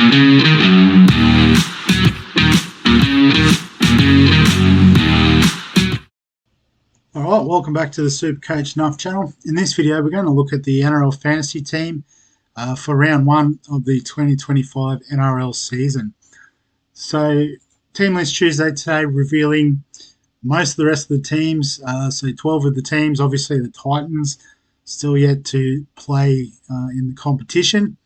Alright, welcome back to the Supercoach Nuff channel. In this video we're going to look at the NRL Fantasy team for round 1 of the 2025 NRL season. So Team List Tuesday today, revealing most of the rest of the teams. So 12 of the teams, obviously the Titans still yet to play in the competition.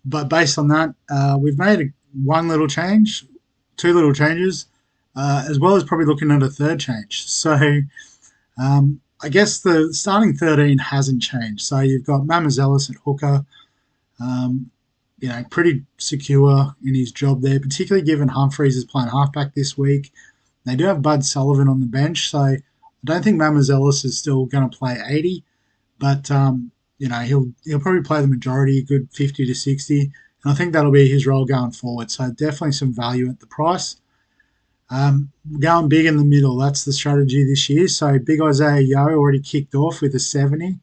But based on that, we've made one little change, two little changes, as well as probably looking at a third change. So I guess the starting 13 hasn't changed. So you've got Mamazelis at hooker, pretty secure in his job there, particularly given Humphreys is playing halfback this week. They do have Bud Sullivan on the bench, so I don't think Mamazelis is still going to play 80, but he'll probably play the majority, a good 50 to 60, and I think that'll be his role going forward. So definitely some value at the price. Going big in the middle, that's the strategy this year. So Big Isaiah Yeo already kicked off with a 70.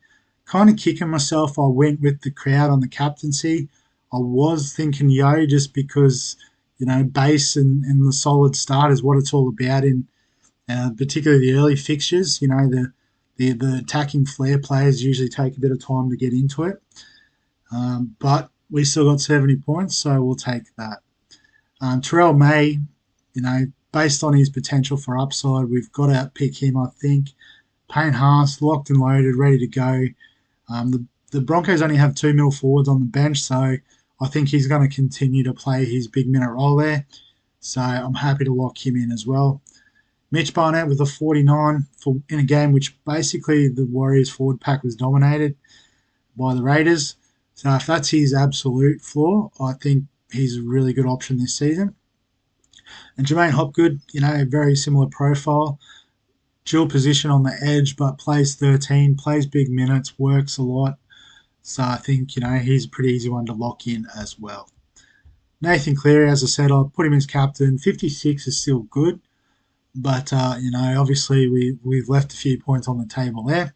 Kind of kicking myself, I went with the crowd on the captaincy. I was thinking Yeo just because, base and the solid start is what it's all about in particularly the early fixtures. The attacking flair players usually take a bit of time to get into it. But we still got 70 points, so we'll take that. Terrell May, based on his potential for upside, we've got to pick him, I think. Payne Haas, locked and loaded, ready to go. The Broncos only have 2 mil forwards on the bench, so I think he's going to continue to play his big minute role there. So I'm happy to lock him in as well. Mitch Barnett with a 49 in a game which basically the Warriors forward pack was dominated by the Raiders. So if that's his absolute floor, I think he's a really good option this season. And Jermaine Hopgood, a very similar profile. Dual position on the edge, but plays 13, plays big minutes, works a lot. So I think, he's a pretty easy one to lock in as well. Nathan Cleary, as I said, I'll put him as captain. 56 is still good. But, obviously we've left a few points on the table there.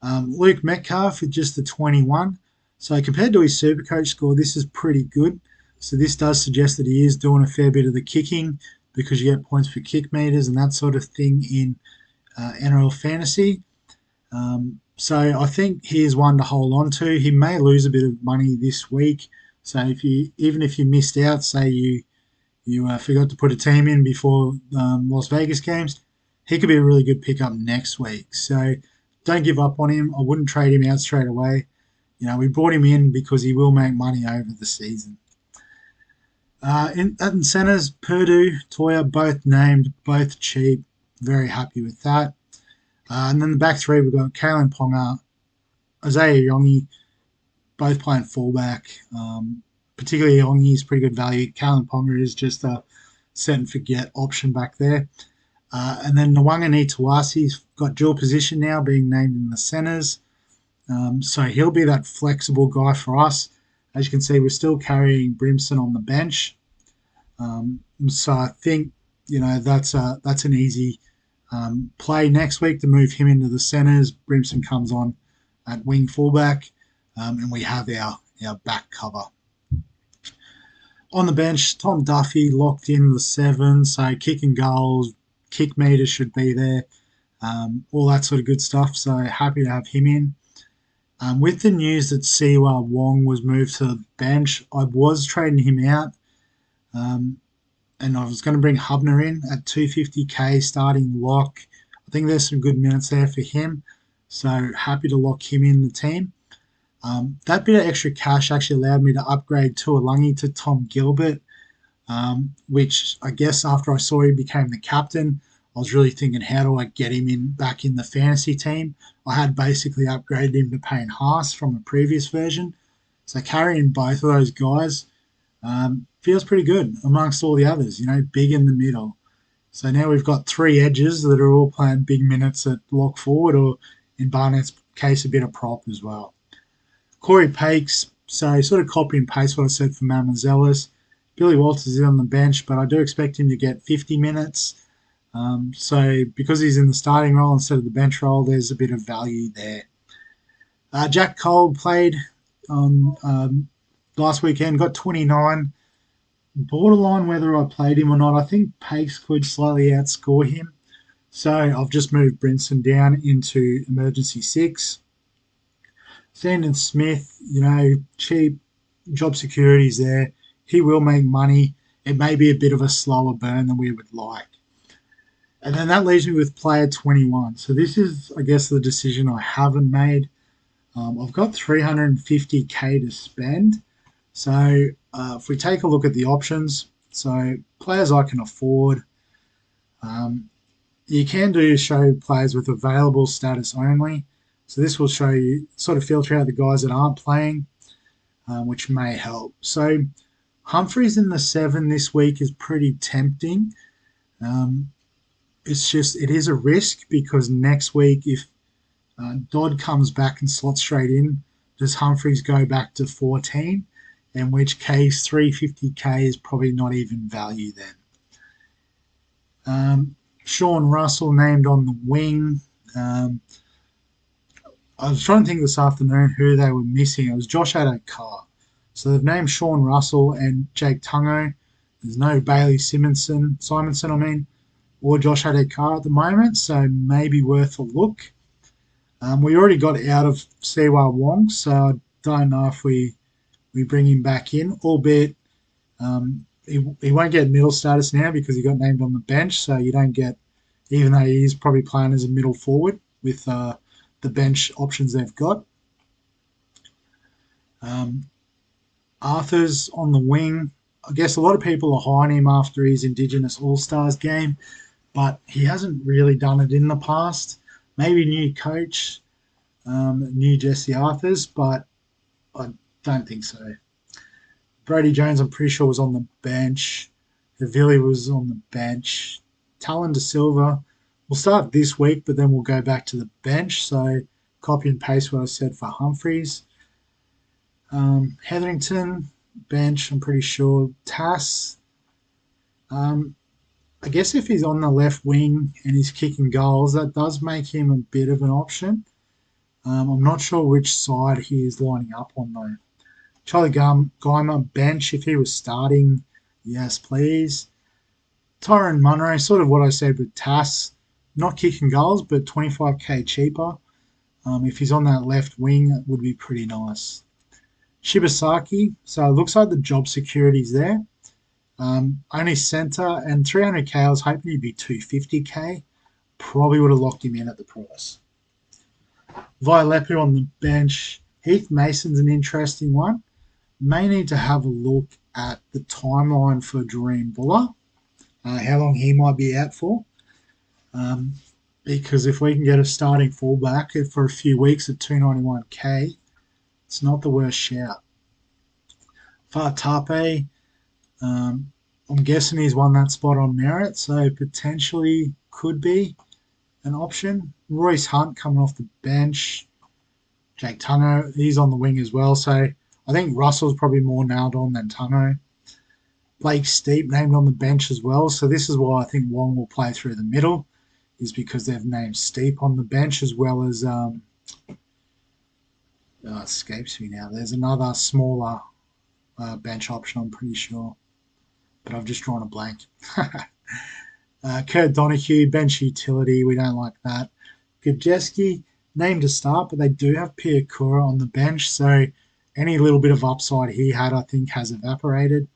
Luke Metcalf with just the 21. So compared to his Supercoach score, this is pretty good. So this does suggest that he is doing a fair bit of the kicking because you get points for kick meters and that sort of thing in NRL Fantasy. So I think he is one to hold on to. He may lose a bit of money this week. So even if you missed out, say you forgot to put a team in before Las Vegas games, he could be a really good pickup next week. So don't give up on him. I wouldn't trade him out straight away. We brought him in because he will make money over the season. In centres, Purdue, Toya, both named, both cheap. Very happy with that. And then the back three, we've got Kalen Ponga, Isaiah Yongi, both playing fullback. Particularly Yongi is pretty good value. Kalen Ponga is just a set and forget option back there. And then Nwanga Tuasi's got dual position now, being named in the centres. So he'll be that flexible guy for us. As you can see, we're still carrying Brimson on the bench. So I think, that's an easy play next week to move him into the centres. Brimson comes on at wing fullback, and we have our back cover. On the bench, Tom Duffy locked in the 7, so kicking goals, kick meters should be there, all that sort of good stuff. So happy to have him in. With the news that Siwa Wong was moved to the bench, I was trading him out, and I was going to bring Hubner in at 250k starting lock. I think there's some good minutes there for him, so happy to lock him in the team. That bit of extra cash actually allowed me to upgrade Tuolungi to Tom Gilbert, which I guess after I saw he became the captain, I was really thinking, how do I get him back in the fantasy team? I had basically upgraded him to Payne Haas from a previous version. So carrying both of those guys feels pretty good amongst all the others, big in the middle. So now we've got 3 edges that are all playing big minutes at lock forward, or in Barnett's case, a bit of prop as well. Corey Pakes, so sort of copy and paste what I said for Mamazelis. Billy Walters is on the bench, but I do expect him to get 50 minutes. So because he's in the starting role instead of the bench role, there's a bit of value there. Jack Cole played on last weekend, got 29. Borderline whether I played him or not. I think Pace could slightly outscore him. So I've just moved Brinson down into emergency 6. Sandon Smith, cheap job securities there. He will make money. It may be a bit of a slower burn than we would like. And then that leaves me with player 21. So this is, I guess, the decision I haven't made. I've got 350k to spend. So if we take a look at the options, so players I can afford, you can do show players with available status only. So this will show you, sort of filter out the guys that aren't playing, which may help. So Humphreys in the 7 this week is pretty tempting. It is a risk because next week, if Dodd comes back and slots straight in, does Humphreys go back to 14? In which case, 350k is probably not even value then. Sean Russell named on the wing. I was trying to think this afternoon who they were missing. It was Josh Addo-Carr. So they've named Sean Russell and Jake Tungo. There's no Bailey Simonson, or Josh Addo-Carr at the moment, so maybe worth a look. We already got out of Siwa Wong, so I don't know if we bring him back in, albeit he won't get middle status now because he got named on the bench, so you don't get, even though he is probably playing as a middle forward with the bench options they've got. Arthur's on the wing. I guess a lot of people are high on him after his Indigenous All-Stars game, but he hasn't really done it in the past. Maybe new coach, new Jesse Arthurs, but I don't think so. Brady Jones, I'm pretty sure, was on the bench. Havili was on the bench. Talon De Silva, we'll start this week, but then we'll go back to the bench. So copy and paste what I said for Humphreys. Hetherington, bench, I'm pretty sure. Tass, I guess if he's on the left wing and he's kicking goals, that does make him a bit of an option. I'm not sure which side he is lining up on, though. Charlie Geimer, bench, if he was starting, yes, please. Tyrone Munro, sort of what I said with Tass, not kicking goals, but 25k cheaper. If he's on that left wing, it would be pretty nice. Shibasaki, so it looks like the job security's there. Only centre, and 300k, I was hoping he'd be 250k. Probably would have locked him in at the price. Violepu on the bench. Heath Mason's an interesting one. May need to have a look at the timeline for Dream Buller, how long he might be out for. Because if we can get a starting fullback for a few weeks at 291k, it's not the worst shout. Fatape, I'm guessing he's won that spot on merit, so potentially could be an option. Royce Hunt coming off the bench. Jake Tungo, he's on the wing as well, so I think Russell's probably more nailed on than Tungo. Blake Steep named on the bench as well, so this is why I think Wong will play through the middle, is because they've named Steep on the bench as well as it escapes me now. There's another smaller bench option, I'm pretty sure, but I've just drawn a blank. Kurt Donahue, bench utility, we don't like that. Gajeski, named to start, but they do have Piakura on the bench, so any little bit of upside he had, I think, has evaporated.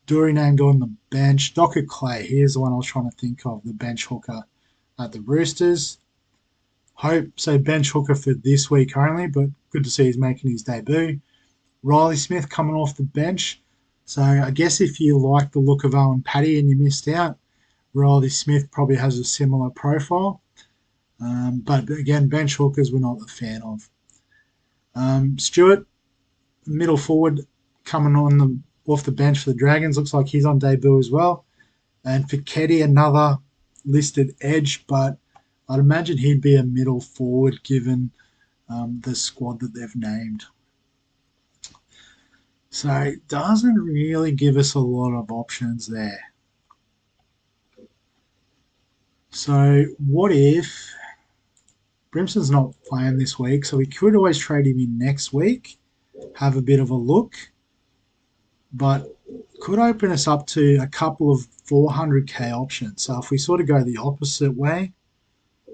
Dury named on the bench. Docker Clay, here's the one I was trying to think of, the bench hooker at the Roosters. Hope, so bench hooker for this week only, but good to see he's making his debut. Riley Smith coming off the bench. So I guess if you like the look of Owen Paddy and you missed out, Riley Smith probably has a similar profile. But again, bench hookers we're not a fan of. Stewart, middle forward, coming on off the bench for the Dragons. Looks like he's on debut as well. And for Keddy, another listed edge, but I'd imagine he'd be a middle forward given the squad that they've named. So it doesn't really give us a lot of options there. So what if Brimson's not playing this week, so we could always trade him in next week, have a bit of a look. but could open us up to a couple of 400k options. So if we sort of go the opposite way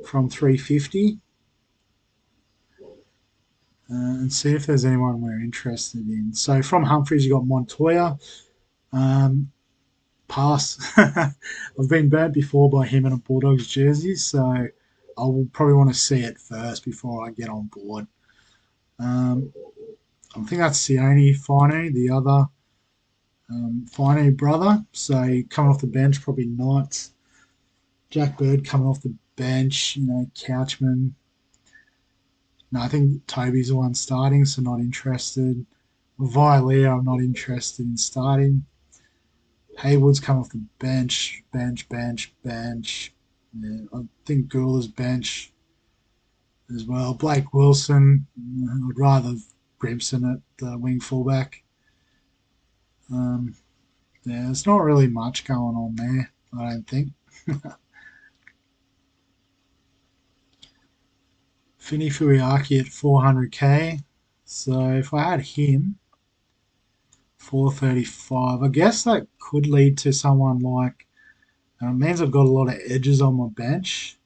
from 350 and see if there's anyone we're interested in. So from Humphreys, you got Montoya. Um, pass. I've been burnt before by him in a Bulldogs jersey, so I will probably want to see it first before I get on board. I think that's the only Fino, the other Fino brother. So coming off the bench, probably not. Jack Bird coming off the bench, Couchman. No, I think Toby's the one starting, so not interested. Vilea, I'm not interested in starting. Haywood's come off the bench. Yeah, I think Gula's bench as well. Blake Wilson, I'd rather Brimson at wing fullback. Yeah, there's not really much going on there, I don't think. Fini Fuiaki at 400k. So if I had him, 435, I guess that could lead to someone like. Means I've got a lot of edges on my bench.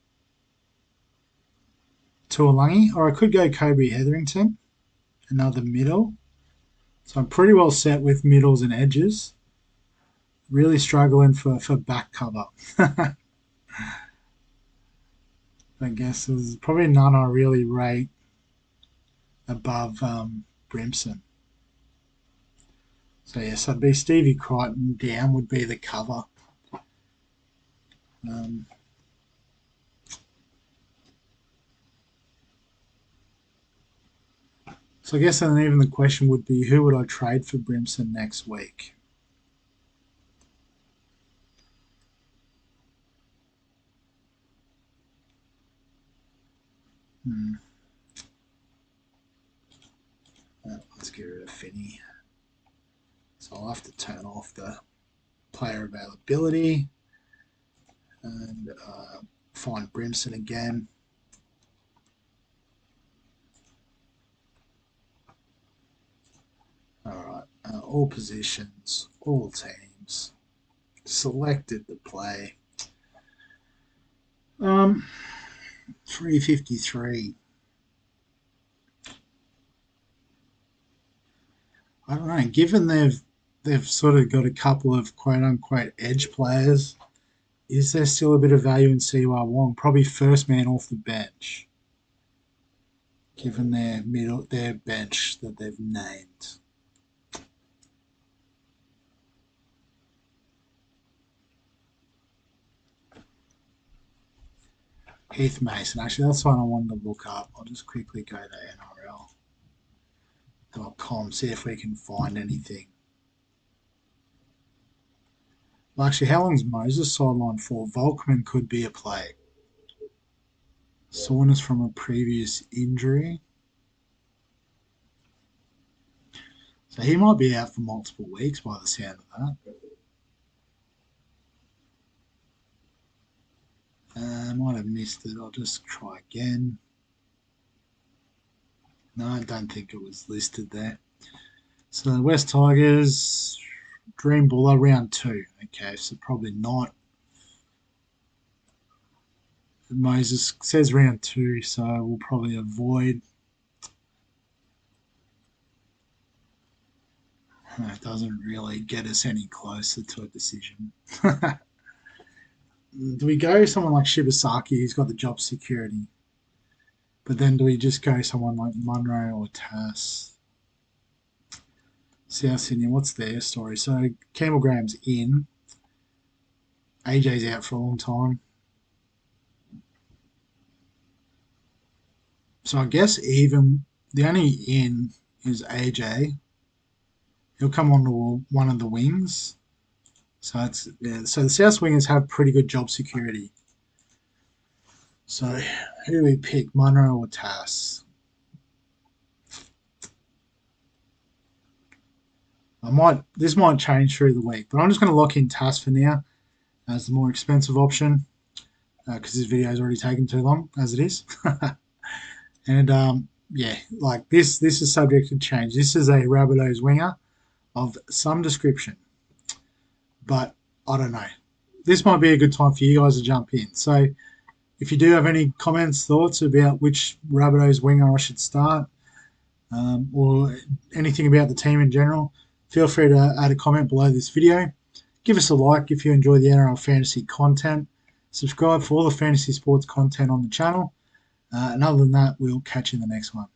Tuolangi, or I could go Kobe Hetherington, another middle. So I'm pretty well set with middles and edges. Really struggling for back cover. I guess there's probably none I really rate above Brimson. So yes, I'd be Stevie Crichton. Down would be the cover. Um, so I guess then even the question would be, who would I trade for Brimson next week? Let's get rid of Finney. So I'll have to turn off the player availability and find Brimson again. All right, all positions, all teams, selected to play. 353. I don't know. Given they've sort of got a couple of quote unquote edge players, is there still a bit of value in Siwa Wong? Probably first man off the bench, given their bench that they've named. Heath Mason. Actually, that's one I wanted to look up. I'll just quickly go to NRL.com, see if we can find anything. Well, actually, how long's Moses sidelined for? Volkman could be a play. Soreness from a previous injury. So he might be out for multiple weeks by the sound of that. I might have missed it. I'll just try again. No, I don't think it was listed there. So the West Tigers, Dream Buller, round 2. Okay, so probably not. Moses says round 2, so we'll probably avoid. It doesn't really get us any closer to a decision. Do we go someone like Shibasaki who's got the job security? But then do we just go someone like Munro or Tass? South Sydney, what's their story? So Campbell Graham's in. AJ's out for a long time. So I guess even the only in is AJ. He'll come on to one of the wings. So So the South wingers have pretty good job security. So who do we pick, Munro or Tass? This might change through the week, but I'm just going to lock in Tass for now as the more expensive option because this video is already taken too long as it is. And yeah, like this is subject to change. This is a Rabbitohs winger. of some description. But I don't know. This might be a good time for you guys to jump in. So if you do have any comments, thoughts about which Rabbitohs winger I should start, or anything about the team in general, feel free to add a comment below this video. Give us a like if you enjoy the NRL Fantasy content. Subscribe for all the fantasy sports content on the channel. And other than that, we'll catch you in the next one.